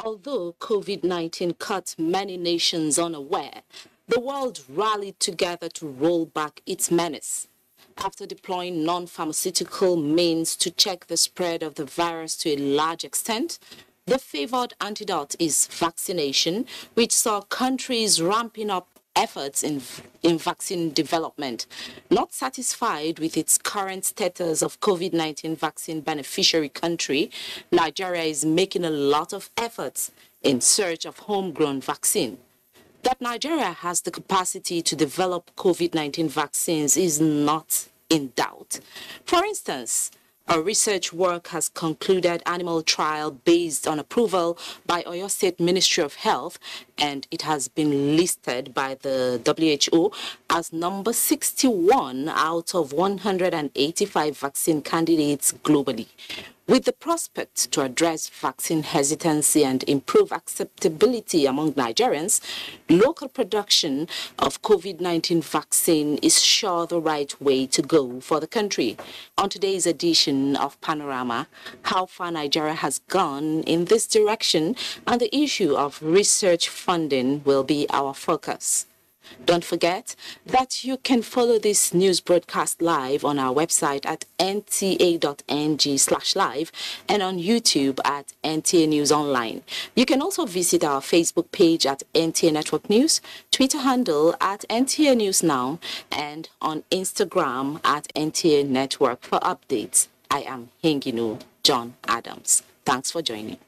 Although COVID-19 caught many nations unaware, the world rallied together to roll back its menace. After deploying non-pharmaceutical means to check the spread of the virus to a large extent, the favored antidote is vaccination, which saw countries ramping up efforts in vaccine development. Not satisfied with its current status of COVID-19 vaccine beneficiary country, Nigeria is making a lot of efforts in search of homegrown vaccine. That Nigeria has the capacity to develop COVID-19 vaccines is not in doubt. For instance, our research work has concluded animal trial based on approval by Oyo State Ministry of Health, and it has been listed by the WHO as number 61 out of 185 vaccine candidates globally. With the prospect to address vaccine hesitancy and improve acceptability among Nigerians, local production of COVID-19 vaccine is sure the right way to go for the country. On today's edition of Panorama, how far Nigeria has gone in this direction and the issue of research funding will be our focus. Don't forget that you can follow this news broadcast live on our website at nta.ng/live and on YouTube at NTA News Online. You can also visit our Facebook page at NTA Network News, Twitter handle at NTA News Now, and on Instagram at NTA Network for updates. I am Henginu John Adams. Thanks for joining.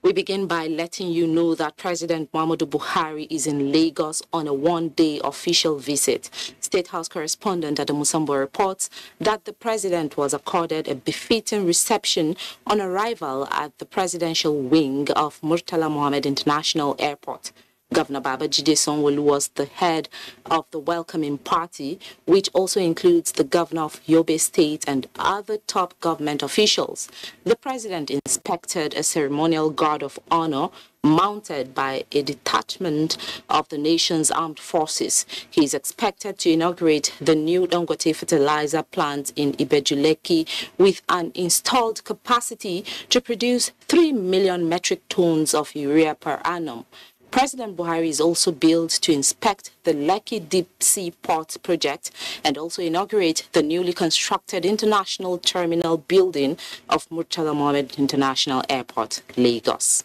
We begin by letting you know that President Muhammadu Buhari is in Lagos on a one-day official visit. State House correspondent Adamu Musambo reports that the president was accorded a befitting reception on arrival at the presidential wing of Murtala Mohammed International Airport. Governor Babajide Sanwo-Olu was the head of the welcoming party, which also includes the governor of Yobe State and other top government officials. The president inspected a ceremonial guard of honor mounted by a detachment of the nation's armed forces. He is expected to inaugurate the new Dangote fertilizer plant in Ibejuleki with an installed capacity to produce 3 million metric tons of urea per annum. President Buhari is also billed to inspect the Lekki Deep Sea Port project and also inaugurate the newly constructed international terminal building of Murtala Mohammed International Airport, Lagos.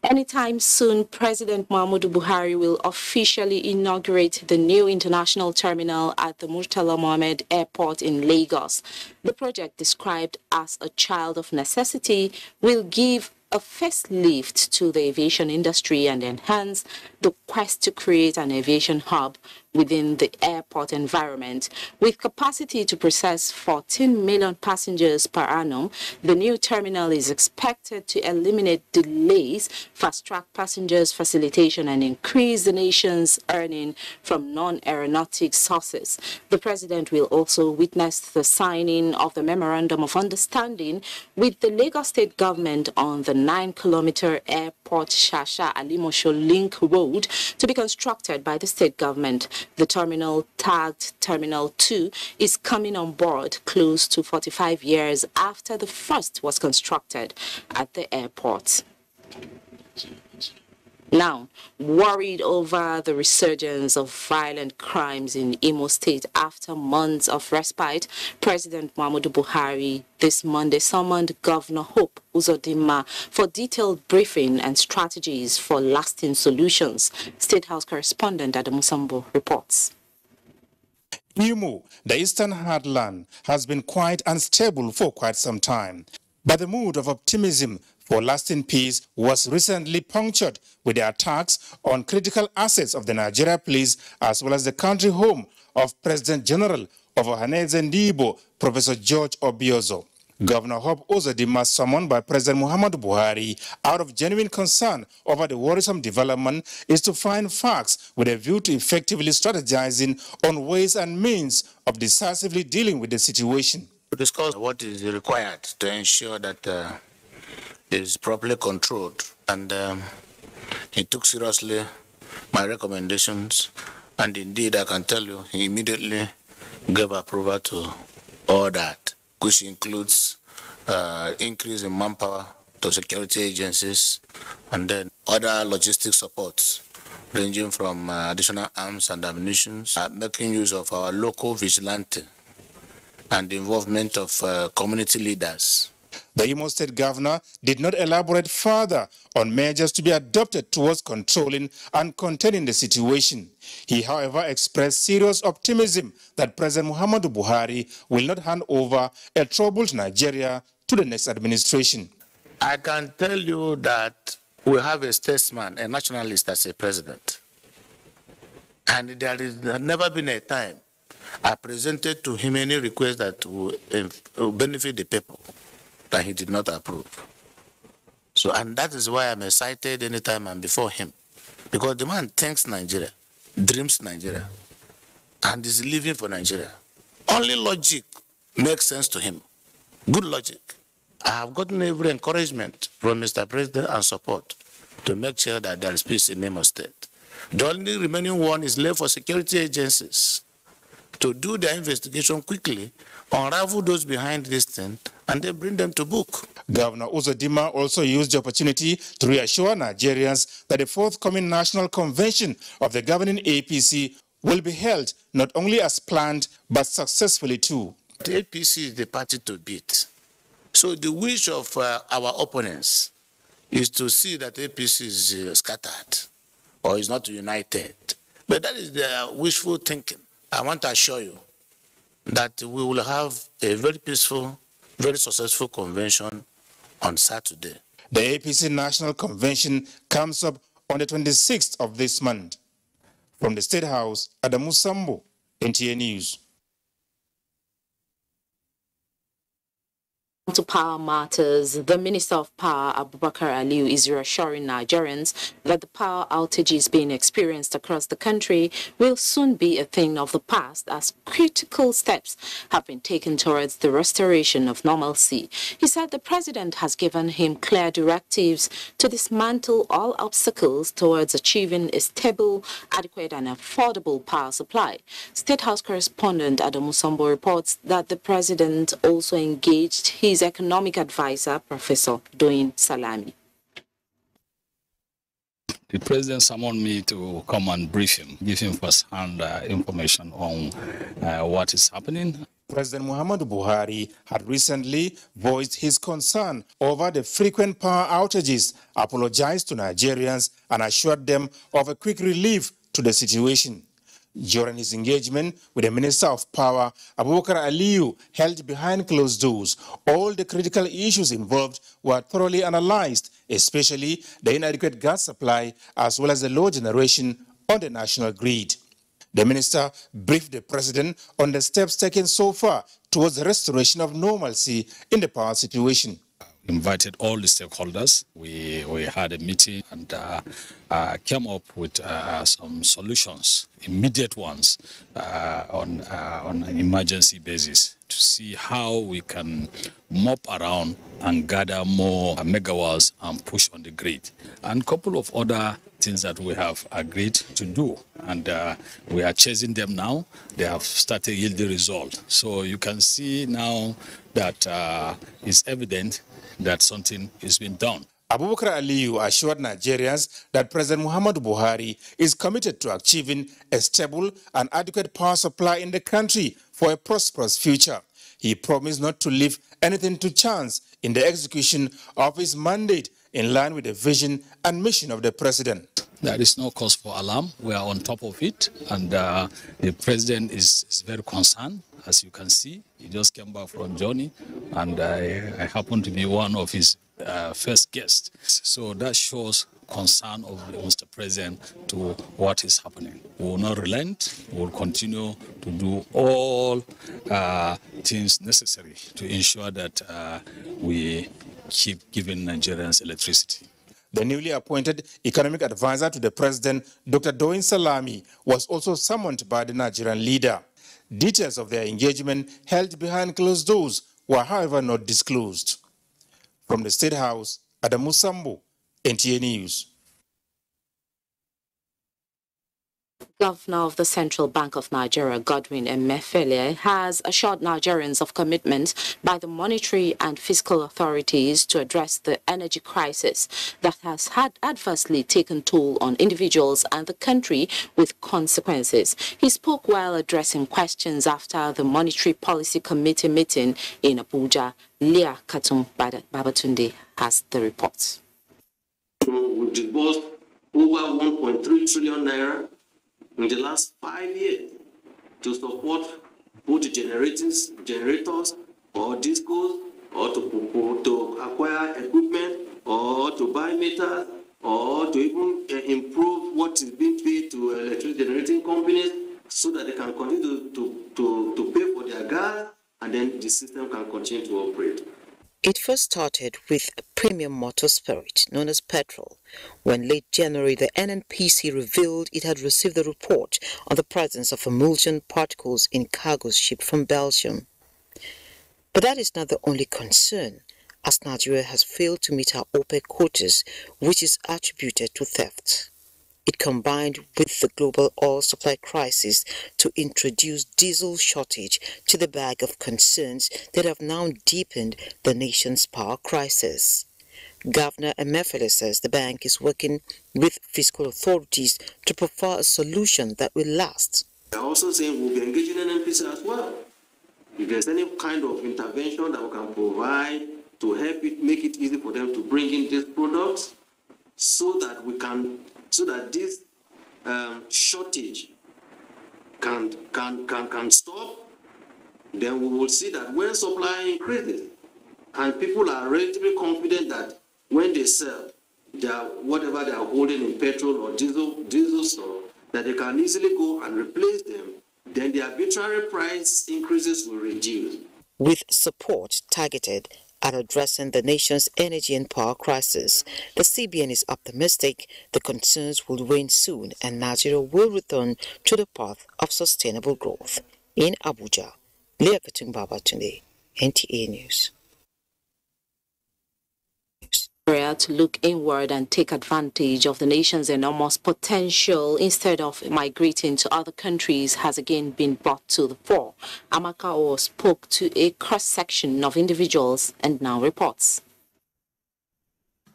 Anytime soon, President Muhammadu Buhari will officially inaugurate the new international terminal at the Murtala Mohammed Airport in Lagos. The project, described as a child of necessity, will give a facelift to the aviation industry and enhance the quest to create an aviation hub within the airport environment. With capacity to process 14 million passengers per annum, the new terminal is expected to eliminate delays, fast-track passengers facilitation, and increase the nation's earning from non-aeronautic sources. The president will also witness the signing of the Memorandum of Understanding with the Lagos State government on the 9-kilometer airport Shasha-Alimosho Link Road to be constructed by the state government. The terminal, tagged Terminal 2, is coming on board close to 45 years after the first was constructed at the airport. Now, worried over the resurgence of violent crimes in Imo State after months of respite, President Muhammadu Buhari this Monday summoned Governor Hope Uzodinma for detailed briefing and strategies for lasting solutions. State House correspondent Adamu Musambo reports. Imo, the eastern heartland, has been quite unstable for quite some time, but the mood of optimism for lasting peace was recently punctured with the attacks on critical assets of the Nigeria police as well as the country home of President General of Ohaneze Ndibo, Professor George Obiozo. Governor Hope Uzodinma, summoned by President Muhammadu Buhari out of genuine concern over the worrisome development, is to find facts with a view to effectively strategizing on ways and means of decisively dealing with the situation. To discuss what is required to ensure that it is properly controlled, and he took seriously my recommendations, and indeed I can tell you he immediately gave approval to all that, which includes increase in manpower to security agencies, and then other logistic supports ranging from additional arms and ammunition, making use of our local vigilante and the involvement of community leaders. The Imo State Governor did not elaborate further on measures to be adopted towards controlling and containing the situation. He, however, expressed serious optimism that President Muhammadu Buhari will not hand over a troubled Nigeria to the next administration. I can tell you that we have a statesman, a nationalist as a president. And there has never been a time I presented to him any request that will benefit the people that he did not approve. So, and that is why I'm excited anytime I'm before him. Because the man thinks Nigeria, dreams Nigeria, and is living for Nigeria. Only logic makes sense to him. Good logic. I have gotten every encouragement from Mr. President and support to make sure that there is peace in Imo State. The only remaining one is left for security agencies to do their investigation quickly, unravel those behind this thing, and then bring them to book. Governor Uzodinma also used the opportunity to reassure Nigerians that the forthcoming national convention of the governing APC will be held not only as planned, but successfully too. The APC is the party to beat. So the wish of our opponents is to see that APC is scattered or is not united. But that is their wishful thinking. I want to assure you that we will have a very peaceful, very successful convention on Saturday. The APC National Convention comes up on the 26th of this month. From the State House, Adamu Sambo, NTA News. To power matters, the Minister of Power, Abubakar Aliyu, is reassuring Nigerians that the power outages being experienced across the country will soon be a thing of the past, as critical steps have been taken towards the restoration of normalcy. He said the President has given him clear directives to dismantle all obstacles towards achieving a stable, adequate and affordable power supply. State House correspondent Adamu Sambo reports that the President also engaged his economic advisor, Professor Doyin Salami. The President summoned me to come and brief him, give him first-hand information on what is happening. President Muhammadu Buhari had recently voiced his concern over the frequent power outages, apologized to Nigerians and assured them of a quick relief to the situation. During his engagement with the Minister of Power, Abubakar Aliyu held behind closed doors. All the critical issues involved were thoroughly analyzed, especially the inadequate gas supply as well as the low generation on the national grid. The minister briefed the President on the steps taken so far towards the restoration of normalcy in the power situation. Invited all the stakeholders. We had a meeting and came up with some solutions, immediate ones, on an emergency basis to see how we can mop around and gather more megawatts and push on the grid. And a couple of other things that we have agreed to do, and we are chasing them now. They have started yielding results. So you can see now that it's evident that something is being done. Abubakar Aliyu assured Nigerians that President Muhammadu Buhari is committed to achieving a stable and adequate power supply in the country for a prosperous future. He promised not to leave anything to chance in the execution of his mandate in line with the vision and mission of the President. There is no cause for alarm. We are on top of it, and the President is very concerned. As you can see, he just came back from journey, and I happen to be one of his first guests. So that shows concern of Mr. President to what is happening. We will not relent. We will continue to do all things necessary to ensure that we keep giving Nigerians electricity. The newly appointed economic advisor to the president, Dr. Doyin Salami, was also summoned by the Nigerian leader. Details of their engagement held behind closed doors were, however, not disclosed. From the State House, Adamu Sambo, NTA News. Governor of the Central Bank of Nigeria, Godwin Emefiele, has assured Nigerians of commitment by the monetary and fiscal authorities to address the energy crisis that has had adversely taken toll on individuals and the country with consequences. He spoke while addressing questions after the Monetary Policy Committee meeting in Abuja. Leah Katum Babatunde has the report. We disbursed over 1.3 trillion naira in the last 5 years to support both generators or discos, or to acquire equipment, or to buy meters, or to even improve what is being paid to electricity generating companies so that they can continue to pay for their gas, and then the system can continue to operate. It first started with a premium motor spirit known as petrol, when late January the NNPC revealed it had received a report on the presence of emulsion particles in cargoes shipped from Belgium. But that is not the only concern, as Nigeria has failed to meet our OPEC quotas, which is attributed to theft. It combined with the global oil supply crisis to introduce diesel shortage to the bag of concerns that have now deepened the nation's power crisis. Governor Emefiele says the bank is working with fiscal authorities to prefer a solution that will last. They're also saying we'll be engaging NNPC as well. If there's any kind of intervention that we can provide to help it, make it easy for them to bring in these products, so that this shortage can stop, then we will see that when supply increases and people are relatively confident that when they sell whatever they are holding in petrol or diesel store, that they can easily go and replace them, then the arbitrary price increases will reduce. With support targeted at addressing the nation's energy and power crisis, the CBN is optimistic the concerns will wane soon and Nigeria will return to the path of sustainable growth. In Abuja, Leah Katum Babatunde, NTA News. To look inward and take advantage of the nation's enormous potential instead of migrating to other countries has again been brought to the fore. Amaka O spoke to a cross-section of individuals and now reports.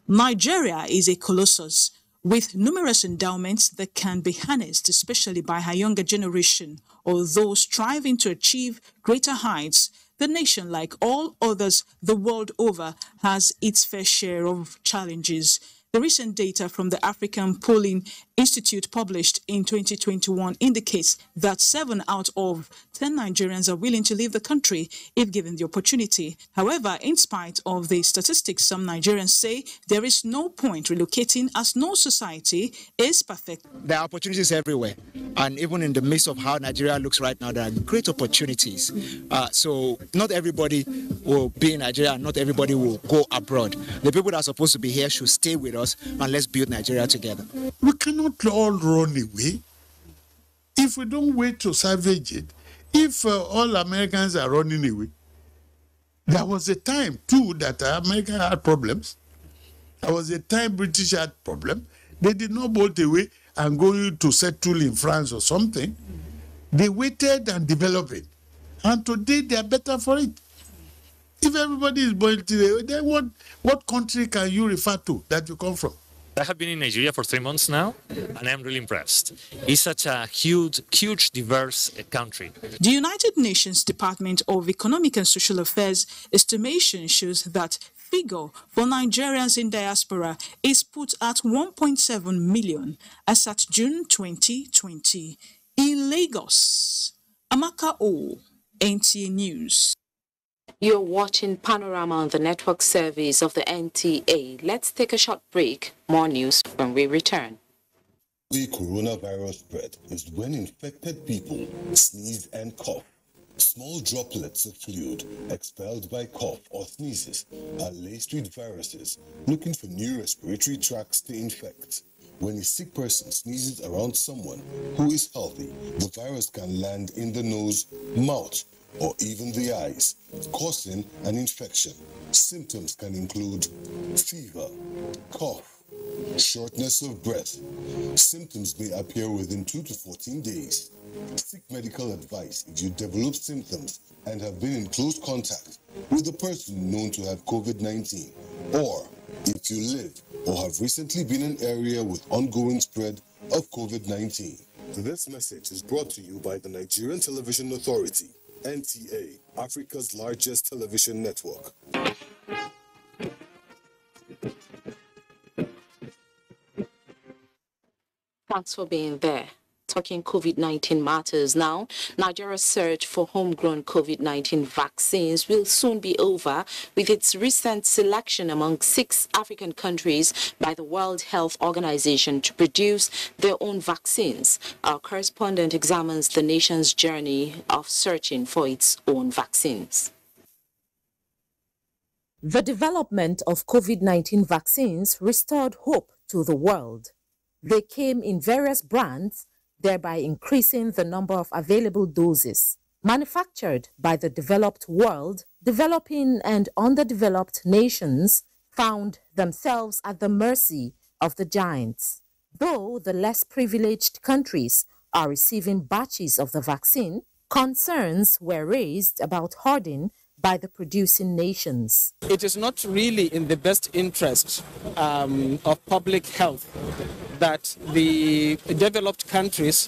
Nigeria is a colossus with numerous endowments that can be harnessed, especially by her younger generation or those striving to achieve greater heights. The nation, like all others the world over, has its fair share of challenges. The recent data from the African Polling Institute published in 2021 indicates that 7 out of 10 Nigerians are willing to leave the country if given the opportunity. However, in spite of the statistics, some Nigerians say there is no point relocating as no society is perfect. There are opportunities everywhere. And even in the midst of how Nigeria looks right now, there are great opportunities. So not everybody will be in Nigeria and not everybody will go abroad. The people that are supposed to be here should stay with us and let's build Nigeria together. We cannot all run away if we don't wait to salvage it. If all Americans are running away, there was a time too that America had problems. There was a time British had problems. They did not bolt away and go to settle in France or something. They waited and developed it. And today they are better for it. If everybody is born today, then what country can you refer to that you come from? I have been in Nigeria for 3 months now, and I'm really impressed. It's such a huge, diverse country. The United Nations Department of Economic and Social Affairs estimation shows that figure for Nigerians in diaspora is put at 1.7 million as at June 2020. In Lagos, Amaka O, NTA News. You're watching Panorama on the network service of the NTA. Let's take a short break. More news when we return. The coronavirus spread is when infected people sneeze and cough. Small droplets of fluid expelled by cough or sneezes are laced with viruses looking for new respiratory tracts to infect. When a sick person sneezes around someone who is healthy, the virus can land in the nose, mouth, or even the eyes, causing an infection. Symptoms can include fever, cough, shortness of breath. Symptoms may appear within 2 to 14 days. Seek medical advice if you develop symptoms and have been in close contact with a person known to have COVID-19, or if you live or have recently been in an area with ongoing spread of COVID-19. This message is brought to you by the Nigerian Television Authority, NTA, Africa's largest television network. Thanks for being there. Talking COVID-19 matters now. Nigeria's search for homegrown COVID-19 vaccines will soon be over with its recent selection among 6 African countries by the World Health Organization to produce their own vaccines. Our correspondent examines the nation's journey of searching for its own vaccines. The development of COVID-19 vaccines restored hope to the world. They came in various brands, thereby increasing the number of available doses. Manufactured by the developed world, developing and underdeveloped nations found themselves at the mercy of the giants. Though the less privileged countries are receiving batches of the vaccine, concerns were raised about hoarding by the producing nations. It is not really in the best interest of public health that the developed countries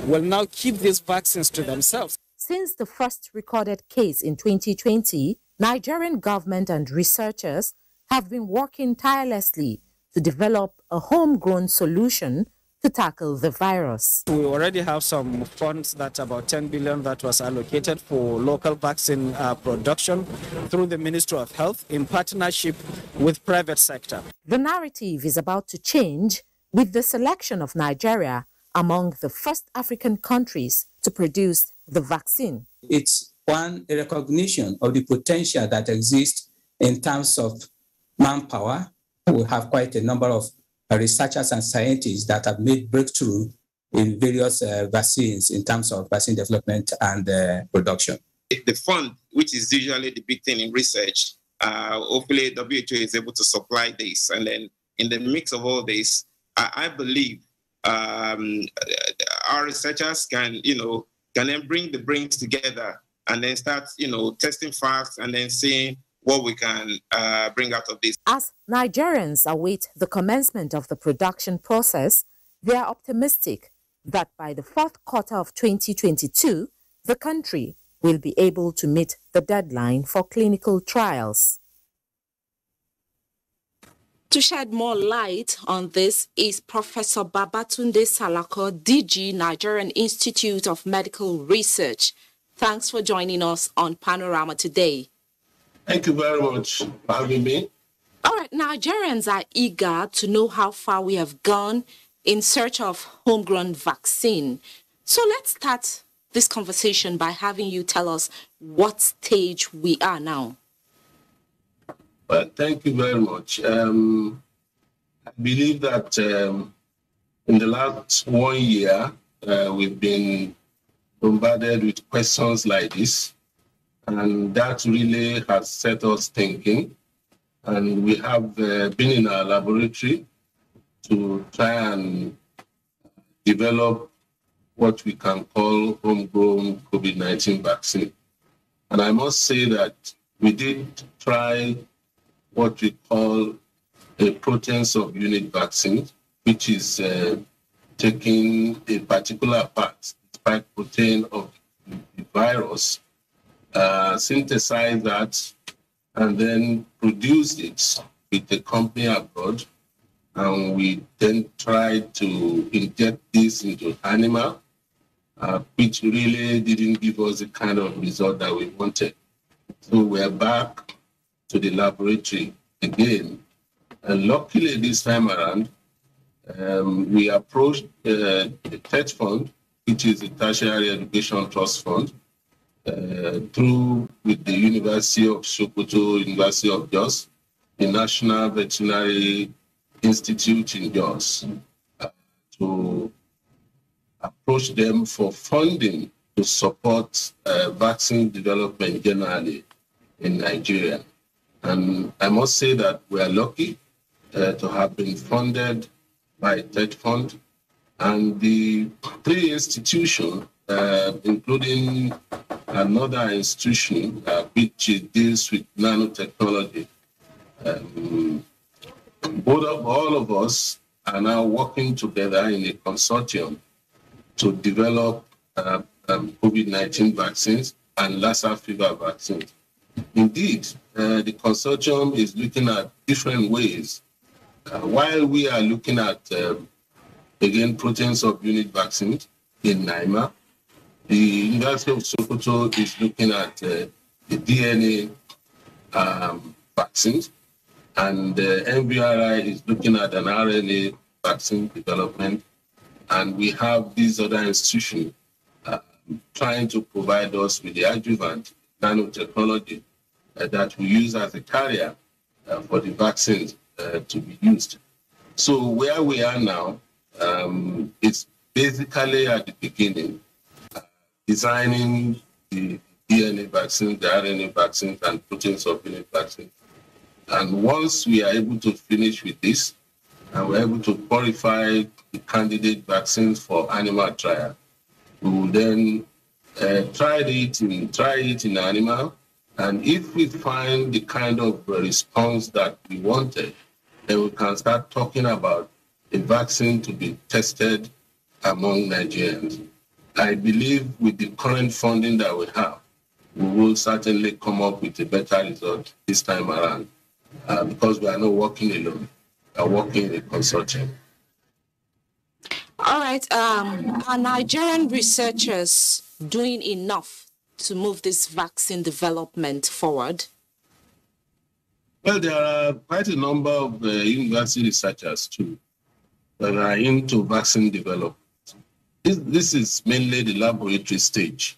will now keep these vaccines to themselves. Since the first recorded case in 2020, Nigerian government and researchers have been working tirelessly to develop a homegrown solution to tackle the virus. We already have some funds, that about 10 billion that was allocated for local vaccine production through the Ministry of Health in partnership with private sector. The narrative is about to change with the selection of Nigeria among the first African countries to produce the vaccine. It's a recognition of the potential that exists in terms of manpower. We have quite a number of researchers and scientists that have made breakthrough in various vaccines in terms of vaccine development and production. The fund, which is usually the big thing in research, hopefully WHO is able to supply this. And then in the mix of all this, I believe our researchers can then bring the brains together and then start, testing facts and then seeing what we can bring out of this. As Nigerians await the commencement of the production process, they are optimistic that by the 4th quarter of 2022, the country will be able to meet the deadline for clinical trials. To shed more light on this is Professor Babatunde Salako, DG, Nigerian Institute of Medical Research. Thanks for joining us on Panorama today. Thank you very much for having me. All right, Nigerians are eager to know how far we have gone in search of homegrown vaccine. So let's start this conversation by having you tell us what stage we are now. Well, thank you very much. I believe that in the last 1 year, we've been bombarded with questions like this, and that really has set us thinking. And we have been in our laboratory to try and develop what we can call homegrown COVID-19 vaccine. And I must say that we did try what we call a protein subunit vaccine, which is taking a particular part, spike protein of the virus, synthesize that, and then produce it with a company abroad. And we then tried to inject this into animal, which really didn't give us the kind of result that we wanted. So we're back to the laboratory again. And luckily this time around, we approached the TED Fund, which is the Tertiary Education Trust Fund, through with the University of Sokoto, University of Jos, the National Veterinary Institute in Jos, to approach them for funding to support vaccine development generally in Nigeria. And I must say that we are lucky to have been funded by TED Fund, and the three institutions, including another institution which deals with nanotechnology. All of us are now working together in a consortium to develop COVID-19 vaccines and Lassa fever vaccines. Indeed, the consortium is looking at different ways. While we are looking at, again, protein subunit vaccines in NIMA, the University of Sokoto is looking at the DNA vaccines, and the NVRI is looking at an RNA vaccine development, and we have these other institutions trying to provide us with the adjuvant nanotechnology that we use as a carrier for the vaccines to be used. So where we are now, it's basically at the beginning, designing the DNA vaccines, the RNA vaccines, and protein subunit vaccines. And once we are able to finish with this, and we're able to qualify the candidate vaccines for animal trial, we will then try it in animal. And if we find the kind of response that we wanted, then we can start talking about a vaccine to be tested among Nigerians. I believe with the current funding that we have, we will certainly come up with a better result this time around because we are not working alone. We are working in a consortium. All right. Are Nigerian researchers doing enough to move this vaccine development forward? Well, there are quite a number of university researchers too that are into vaccine development. This is mainly the laboratory stage.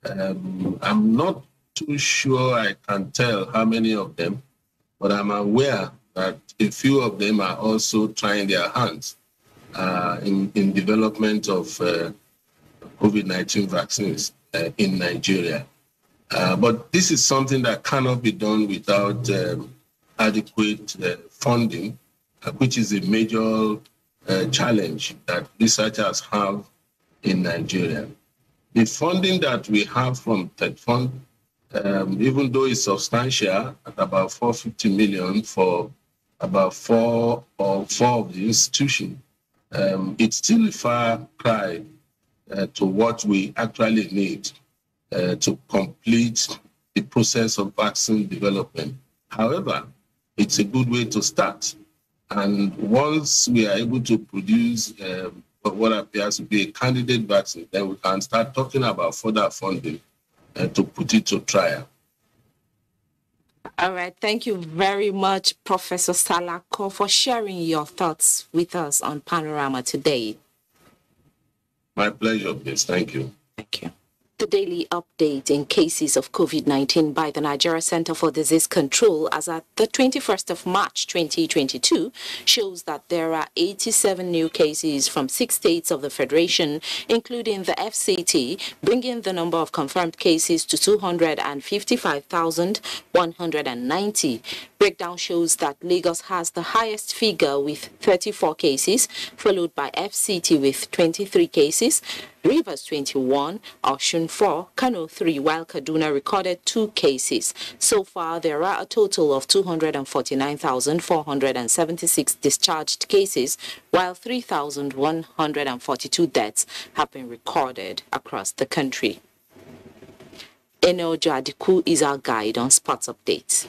I'm not too sure I can tell how many of them, but I'm aware that a few of them are also trying their hands in development of COVID-19 vaccines in Nigeria. But this is something that cannot be done without adequate funding, which is a major challenge that researchers have in Nigeria. The funding that we have from TED Fund, even though it's substantial at about 450 million for about four of the institutions, it's still a far cry to what we actually need to complete the process of vaccine development. However, it's a good way to start. And once we are able to produce what appears to be a candidate vaccine, then we can start talking about further funding to put it to trial. All right. Thank you very much, Professor Salako, for sharing your thoughts with us on Panorama today. My pleasure, please. Thank you. Thank you. The daily update in cases of COVID-19 by the Nigeria Center for Disease Control as at the 21st of March 2022 shows that there are 87 new cases from 6 states of the Federation, including the FCT, bringing the number of confirmed cases to 255,190. Breakdown shows that Lagos has the highest figure with 34 cases, followed by FCT with 23 cases, Rivers 21, Osun 4, Kano 3, while Kaduna recorded 2 cases. So far, there are a total of 249,476 discharged cases, while 3,142 deaths have been recorded across the country. Enojo Adiku is our guide on sports updates.